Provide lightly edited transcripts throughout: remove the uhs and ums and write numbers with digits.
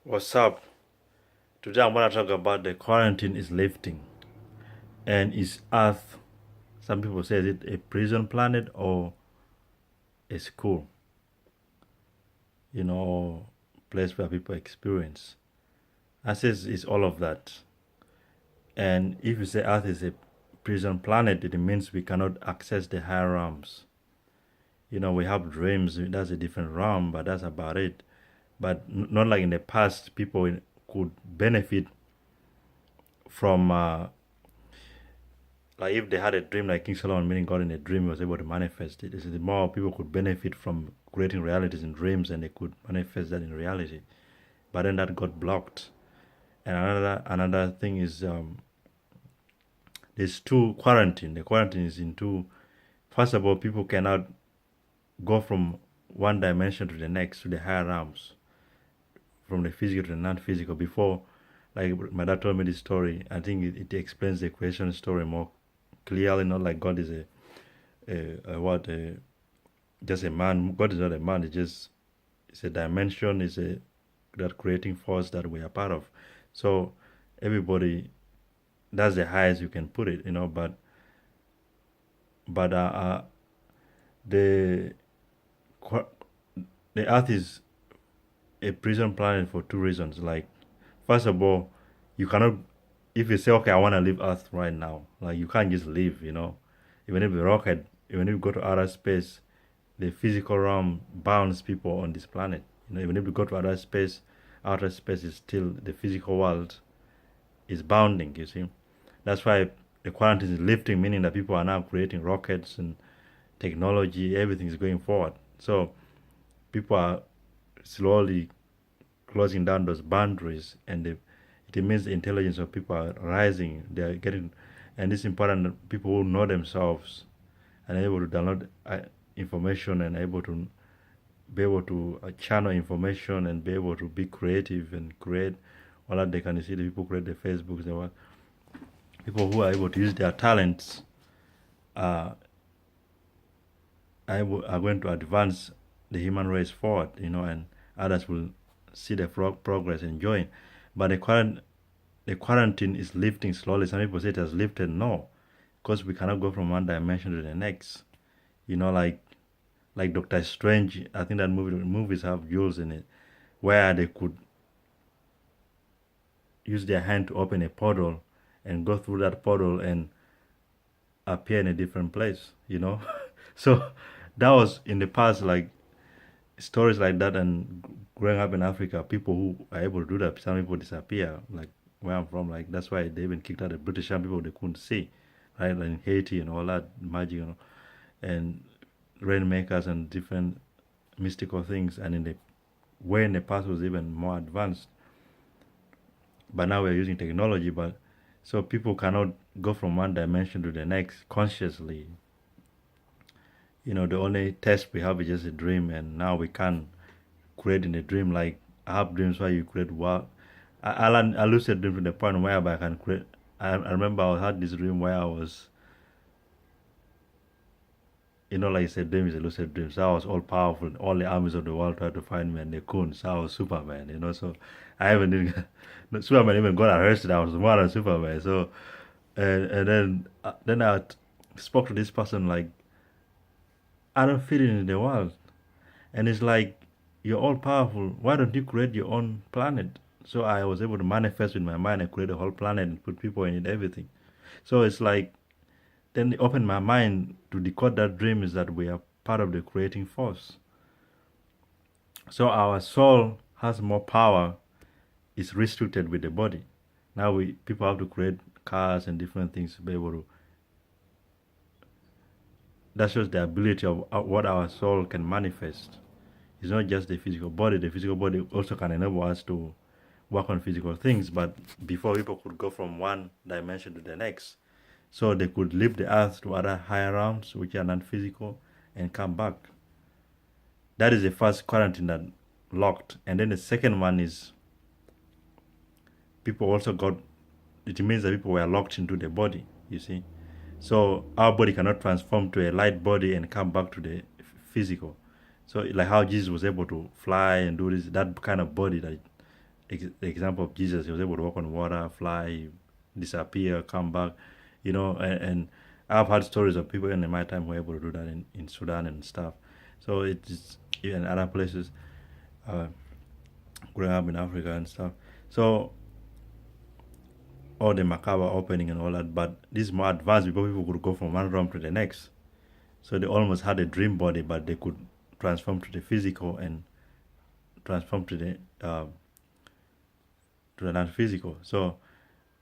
What's up? Today I'm going to talk about the quarantine is lifting and is Earth. Some people say is it a prison planet or a school, or place where people experience. I says it's all of that. And if you say Earth is a prison planet, it means we cannot access the higher realms. We have dreams. That's a different realm, but that's about it. But not like in the past, people could benefit from like if they had a dream like King Solomon, meaning God in a dream was able to manifest it. It's more people could benefit from creating realities in dreams and they could manifest that in reality. But then that got blocked. And another thing is there's two quarantine. The quarantine is in two. First of all, people cannot go from one dimension to the next to the higher realms, from the physical to the non-physical. Before, like my dad told me this story, I think it explains the creation story more clearly. Not like God is just a man. God is not a man. It's a dimension. It's a that creating force that we are part of. So everybody, that's the highest you can put it. But the the Earth is a prison planet for two reasons. Like, first of all, you cannot, if you say, okay, I want to leave Earth right now, like you can't just leave. Even if the rocket, even if you go to outer space, the physical realm bounds people on this planet. Even if you go to outer space is still the physical world is bounding. You see, that's why the quarantine is lifting, meaning that people are now creating rockets and technology. Everything is going forward. So people are slowly closing down those boundaries, and it means the intelligence of people are rising. They are getting, and it's important that people who know themselves and are able to download information and able to be able to channel information and be able to be creative and create all that they can see. The people create the Facebooks, people who are able to use their talents uh, are going to advance the human race forward, and others will see the progress and join. But the quarantine is lifting slowly. Some people say it has lifted. No, because we cannot go from one dimension to the next. Like Doctor Strange. I think that movies have jewels in it, where they could use their hand to open a portal and go through that portal and appear in a different place. So that was in the past, like stories like that. And growing up in Africa, people who are able to do that, some people disappear, like where I'm from. Like that's why they even kicked out the British. Some people they couldn't see, right? Like in Haiti and all that magic, and rainmakers and different mystical things. And in the past was even more advanced. But now we're using technology. But so people cannot go from one dimension to the next consciously. The only test we have is just a dream, and now we can create in a dream. Like I have dreams where you create what I lucid dream to the point where I can create. I remember I had this dream where I was, like I said, dream is a lucid dream. So I was all powerful. All the armies of the world tried to find me and they couldn't. So I was Superman. So I even didn't. Superman even got arrested. I was more than Superman. So and then I spoke to this person like I don't fit in the world. And it's like, you're all powerful. Why don't you create your own planet? So I was able to manifest with my mind and create a whole planet and put people in it, everything. So it's like, then it opened my mind to decode that dream is that we are part of the creating force. So our soul has more power, is restricted with the body. Now people have to create cars and different things to be able to. That shows the ability of what our soul can manifest. It's not just the physical body. The physical body also can enable us to work on physical things. But before, people could go from one dimension to the next. So they could leave the earth to other higher realms, which are non-physical, and come back. That is the first quarantine that locked. And then the second one is people also got, it means that people were locked into the body, you see. So our body cannot transform to a light body and come back to the physical. So like how Jesus was able to fly and do this, that kind of body that the example of Jesus. He was able to walk on water, fly, disappear, come back, and I've had stories of people in my time who were able to do that in Sudan and stuff. So it's in other places, uh, growing up in Africa and stuff. So all the macabre opening and all that, but this is more advanced because people could go from one realm to the next. So they almost had a dream body, but they could transform to the physical and transform to the non-physical. So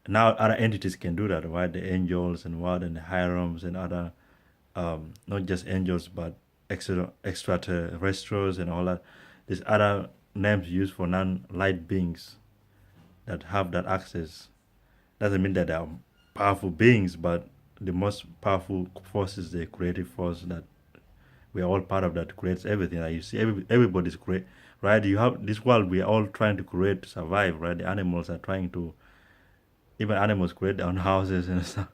now other entities can do that, right? The angels and what, and the hierarchs and other, not just angels, but extraterrestrials and all that. There's other names used for non-light beings that have that access. Doesn't mean that they are powerful beings, but the most powerful force is the creative force that we are all part of, that creates everything. Like you see, everybody's great, right? You have this world we are all trying to create to survive, right? The animals are trying to, even animals create their own houses and stuff,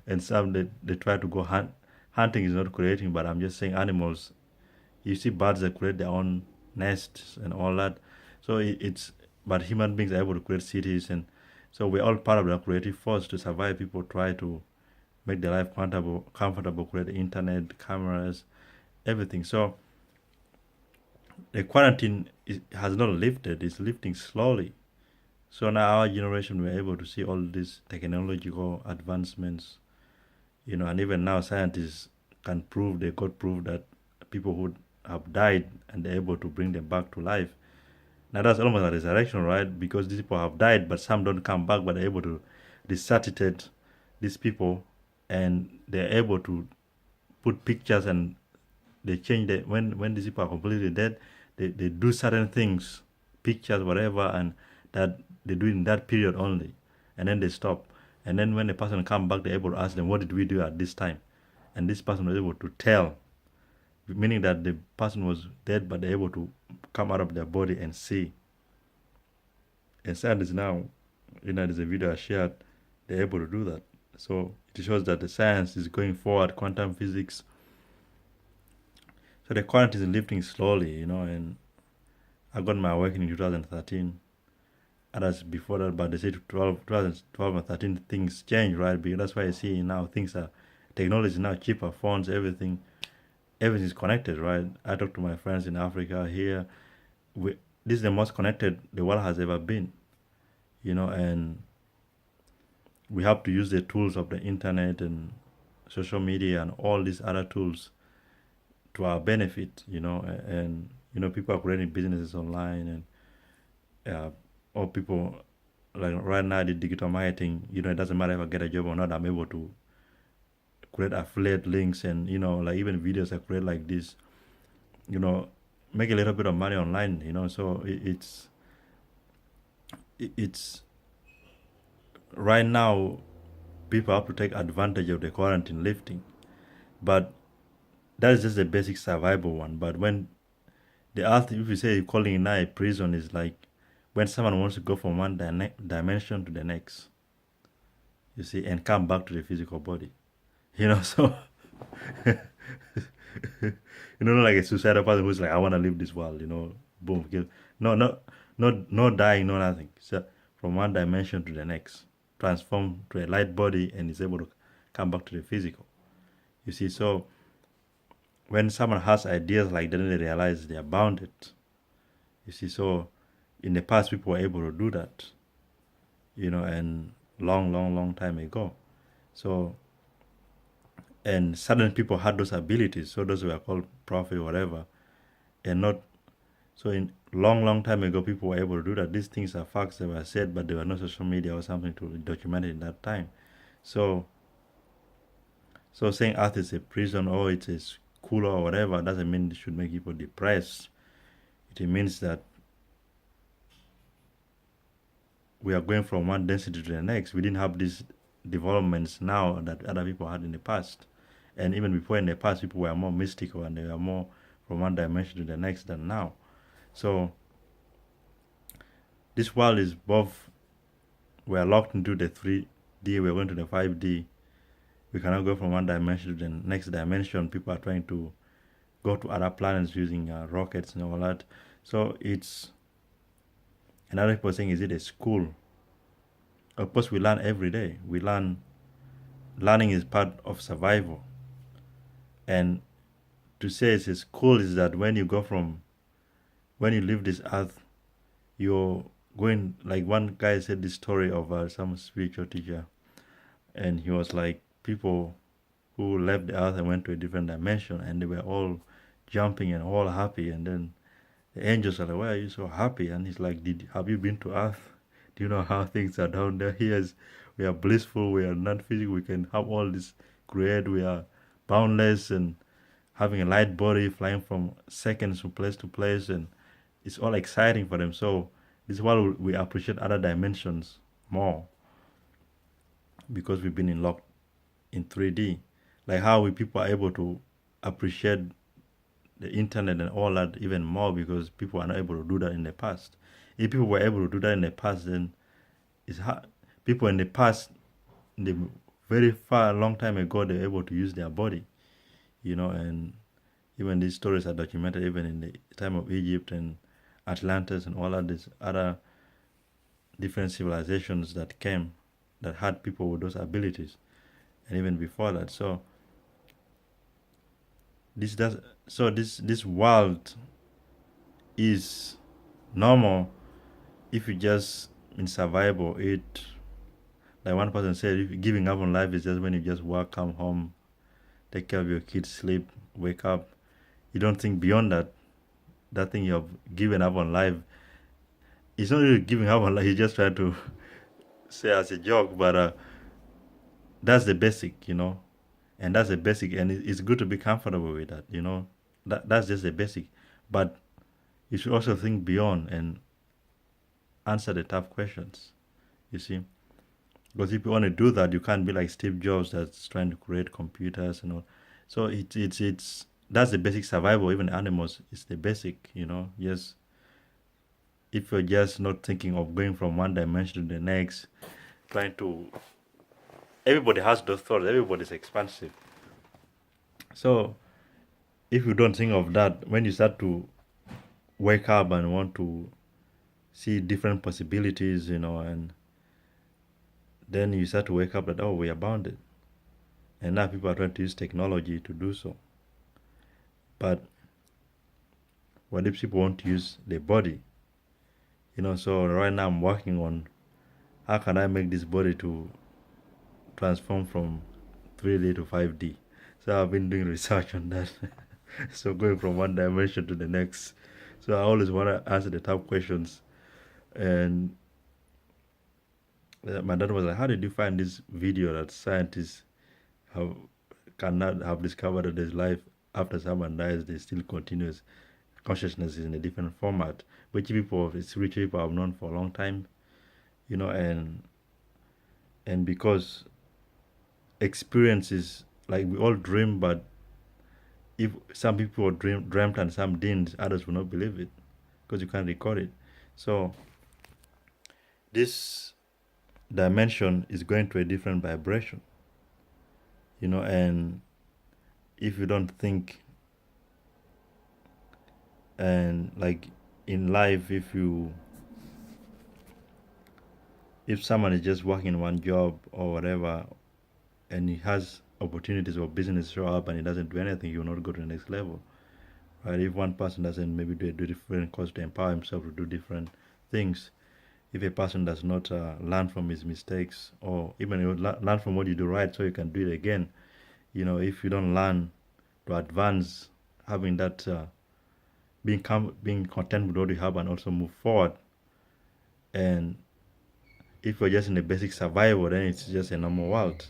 and some they try to go hunt. Hunting is not creating, but I'm just saying animals. You see birds that create their own nests and all that. So it's, but human beings are able to create cities, and so we're all part of the creative force to survive. People try to make their life comfortable, create the internet, cameras, everything. So the quarantine has not lifted; it's lifting slowly. So now our generation we're able to see all these technological advancements, and even now scientists can prove, they got proof that people who have died and they're able to bring them back to life. Now that's almost a resurrection, right? Because these people have died, but some don't come back, but they're able to resuscitate these people, and they're able to put pictures, and they change the, when these people are completely dead, they do certain things, pictures, whatever, and that they do in that period only, and then they stop. And then when the person come back, they're able to ask them, what did we do at this time? And this person was able to tell, meaning that the person was dead, but they're able to come out of their body and see. And scientists now, there's a video I shared, they're able to do that. So it shows that the science is going forward, quantum physics. So the quarantine is lifting slowly, and I got my awakening in 2013. Others before that, but they say 2012 and 13 things change, right? Because that's why I see now things are, technology is now cheaper, phones, everything is connected, right? I talk to my friends in Africa here. This is the most connected the world has ever been, and we have to use the tools of the internet and social media and all these other tools to our benefit, and people are creating businesses online, and all people, like right now the digital marketing, it doesn't matter if I get a job or not, I'm able to create affiliate links, and like even videos I create like this, make a little bit of money online, so it's right now people have to take advantage of the quarantine lifting, but that is just the basic survival one. But when the earth, if you say you're calling it now a prison, is like when someone wants to go from one dimension to the next, you see, and come back to the physical body, so not like a suicidal person who's like, I want to leave this world, boom, kill. No, no dying, no nothing. So from one dimension to the next, transform to a light body, and is able to come back to the physical. You see, so when someone has ideas like that, then they realize they are bounded. You see, so in the past people were able to do that, and long time ago. So, and certain people had those abilities, so those were called prophet or whatever, and not, so in long time ago people were able to do that. These things are facts that were said, but there were no social media or something to document it in that time. So saying earth is a prison or it's a school or whatever doesn't mean it should make people depressed. It means that we are going from one density to the next. We didn't have these developments now that other people had in the past. And even before, in the past, people were more mystical and they were more from one dimension to the next than now. So this world is both, we are locked into the 3D, we're going to the 5D. We cannot go from one dimension to the next dimension. People are trying to go to other planets using rockets and all that. So it's Another people saying, is it a school? Of course, we learn every day. Learning is part of survival. And to say it's a school is that when you leave this earth, you're going, like one guy said this story of some spiritual teacher, and he was like, people who left the earth and went to a different dimension, and they were all jumping and all happy, and then the angels are like, why are you so happy? And he's like, have you been to earth? Do you know how things are down there? We are blissful, we are not physical, we can have all this great, we are boundless, and having a light body, flying from seconds from place to place, and it's all exciting for them. So this is why we appreciate other dimensions more, because we've been in locked in 3D. Like how we people are able to appreciate the internet and all that even more, because people are not able to do that in the past. If people were able to do that in the past, then it's hard. People in the past, in the very far long time ago, they were able to use their body, and even these stories are documented even in the time of Egypt and Atlantis and all of these other different civilizations that came that had people with those abilities, and even before that. So this does so this world is normal if you just in survival. It, like one person said, if giving up on life is just when you just work, come home, take care of your kids, sleep, wake up. You don't think beyond that. That thing you have given up on life, it's not really giving up on life. You just try to say as a joke, but that's the basic, and that's the basic, and it's good to be comfortable with that. That's just the basic, but you should also think beyond and answer the tough questions. You see, because if you want to do that, you can't be like Steve Jobs that's trying to create computers and all. So it's that's the basic survival. Even animals, it's the basic. Yes, if you're just not thinking of going from one dimension to the next, trying to, everybody has those thoughts. Everybody's expansive. So if you don't think of that, when you start to wake up and want to see different possibilities, and then you start to wake up that, oh, we are bounded. And now people are trying to use technology to do so. But what if people want to use their body? So right now I'm working on how can I make this body to transform from 3D to 5D. So I've been doing research on that. So going from one dimension to the next. So I always want to answer the tough questions. And my dad was like, how did you find this video that scientists have cannot have discovered that there's life after someone dies, they still continues consciousness is in a different format, which people, it's rich people have known for a long time, and because experiences, like we all dream, but if some people dreamt and some didn't, others will not believe it because you can't record it. So this dimension is going to a different vibration, and if you don't think, and like in life, if someone is just working one job or whatever, and he has opportunities or business show up and he doesn't do anything, he will not go to the next level. Right? If one person doesn't maybe do different course to empower himself to do different things, if a person does not learn from his mistakes, or even learn from what you do right so you can do it again, if you don't learn to advance, having that being content with what you have and also move forward, and if you're just in the basic survival, then it's just a normal world,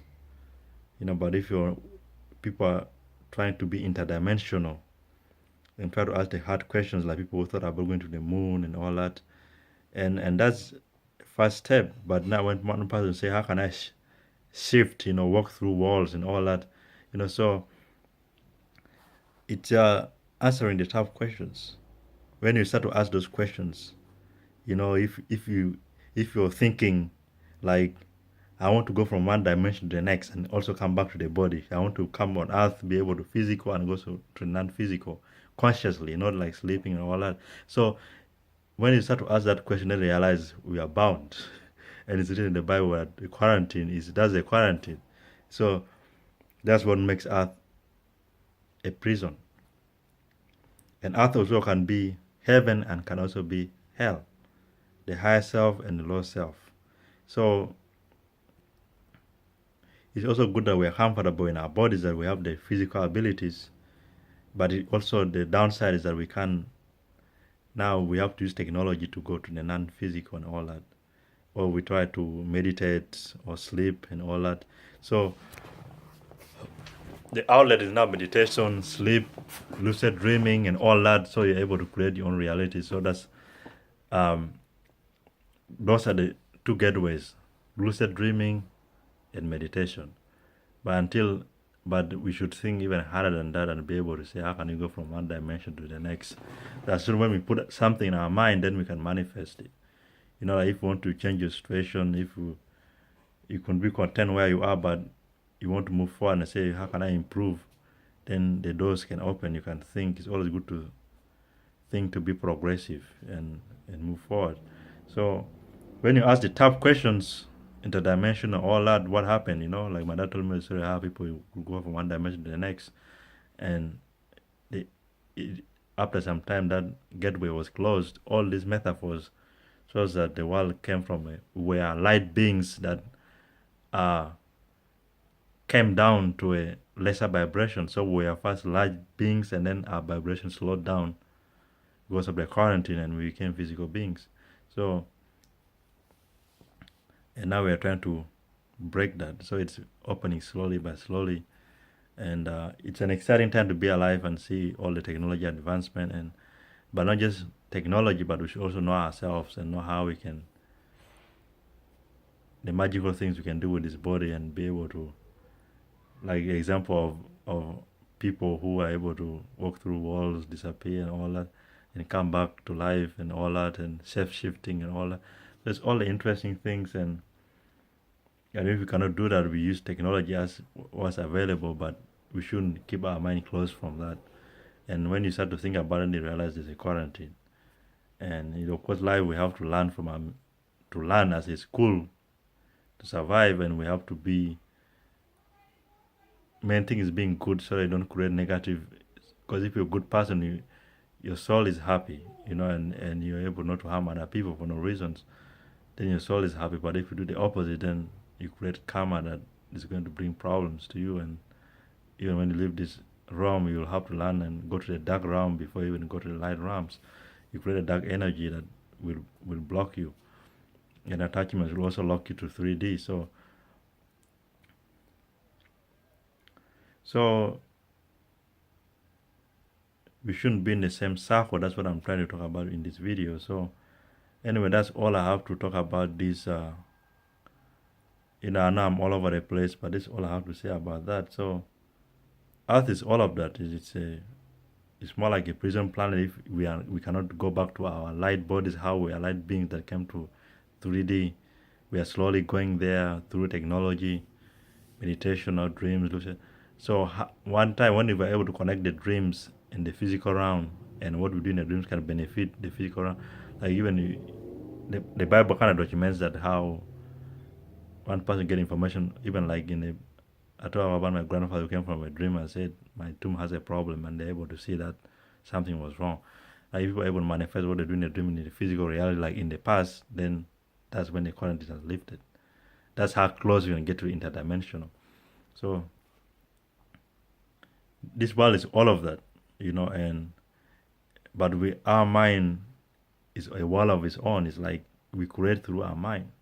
but if people are trying to be interdimensional and try to ask the hard questions, like people who thought about going to the moon and all that, and that's first step. But now when one person say, how can I shift, walk through walls and all that, so it's answering the tough questions. When you start to ask those questions, if you're thinking like, I want to go from one dimension to the next and also come back to the body. I want to come on earth, be able to physical and go to non-physical consciously, not like sleeping and all that. So when you start to ask that question, then realize we are bound. And it's written in the Bible that the quarantine is that's a quarantine. So that's what makes earth a prison. And earth also can be heaven and can also be hell, the higher self and the low self. So it's also good that we are comfortable in our bodies, that we have the physical abilities, but also the downside is that now we have to use technology to go to the non-physical and all that, or we try to meditate or sleep and all that. So the outlet is now meditation, sleep, lucid dreaming, and all that. So you're able to create your own reality. So um, those are the two gateways: lucid dreaming and meditation. But we should think even harder than that and be able to say, how can you go from one dimension to the next? That's when we put something in our mind, then we can manifest it. Like if you want to change your situation, if you can be content where you are, but you want to move forward and say, how can I improve? Then the doors can open. You can think. It's always good to think, to be progressive and move forward. So when you ask the tough questions, interdimensional, all that, what happened? Like my dad told me the story how people go from one dimension to the next, and they, after some time that gateway was closed. All these metaphors shows that the world came from where light beings that uh, came down to a lesser vibration. So we are first light beings, and then our vibration slowed down because of the quarantine, and we became physical beings. So, and now we are trying to break that. So it's opening slowly by slowly, and it's an exciting time to be alive and see all the technology advancement, but not just technology, but we should also know ourselves and know how we can, the magical things we can do with this body, and be able to, like example of people who are able to walk through walls, disappear and all that, and come back to life and all that, and shape-shifting and all that. There's all the interesting things, and if we cannot do that, we use technology as what's available, but we shouldn't keep our mind closed from that. And when you start to think about it, you realize there's a quarantine. And of course, life we have to learn to learn as a school to survive, and we have to be. Main thing is being good, so you don't create negative. Because if you're a good person, your soul is happy, and you're able not to harm other people for no reasons. Then your soul is happy. But if you do the opposite, then you create karma that is going to bring problems to you. And even when you leave this realm, you'll have to learn and go to the dark realm before you even go to the light realms. You create a dark energy that will block you, and attachments will also lock you to 3D. So we shouldn't be in the same circle. That's what I'm trying to talk about in this video. So anyway, that's all I have to talk about this. I know I'm all over the place, but that's all I have to say about that. So Earth is all of that. It's more like a prison planet. If we cannot go back to our light bodies, how we are light beings that came to 3D. We are slowly going there through technology, meditation, or dreams, lucid. So one time when we were able to connect the dreams in the physical realm, and what we do in the dreams can benefit the physical realm. Like even the Bible kind of documents that how one person get information, even like I told about my grandfather who came from a dream and said my tomb has a problem, and they're able to see that something was wrong. Like if people are able to manifest what they do in the dream in the physical reality, like in the past, then that's when the quarantine is lifted. That's how close you can get to interdimensional. So this world is all of that, but our mind is a world of its own. It's like we create through our mind.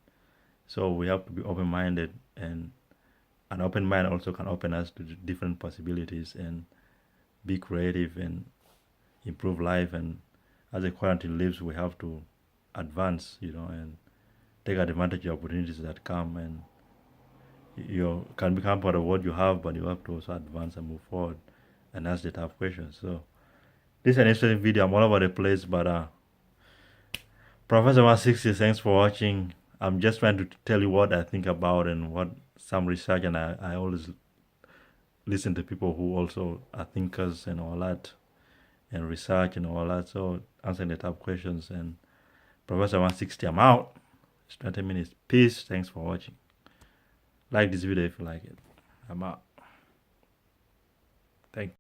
So we have to be open-minded, and an open mind also can open us to different possibilities and be creative and improve life. And as a quarantine lives, we have to advance, and take advantage of opportunities that come, and you can become part of what you have, but you have to also advance and move forward and ask the tough questions. So this is an interesting video. I'm all over the place, but Professor 160, thanks for watching. I'm just trying to tell you what I think about and what some research, and I always listen to people who also are thinkers and all that, and research and all that. So answering the tough questions, and Professor 160, I'm out. It's 20 minutes. Peace. Thanks for watching. Like this video if you like it. I'm out. Thank you.